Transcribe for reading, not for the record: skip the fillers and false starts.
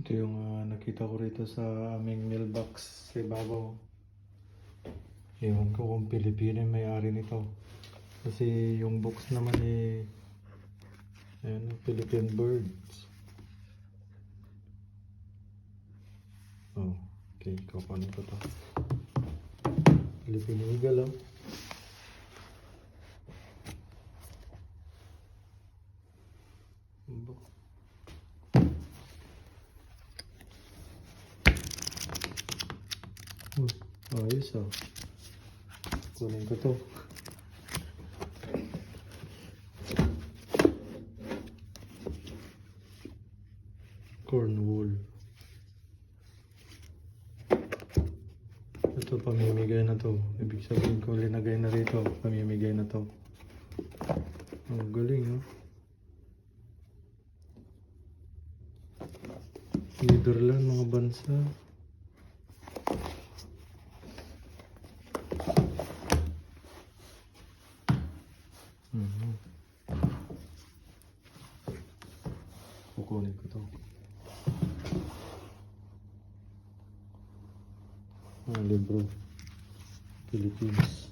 Ito yung nakita ko rito sa aming mailbox sa ibabaw. Ewan ko kung Pilipino yung may-ari nito. Kasi yung box naman ayan, Philippine Birds. Oh, okay, kukunin ko to. Philippine Eagle, oh. Ayos, oh. Kunin ko to. Cornwall. Ito, pamimigay na to. Ibig sabihin ko, linagay na rito. Pamimigay na to. Oh, galing, oh. Netherlands, mga bansa. Kukunin ko to. Libro. Philippines.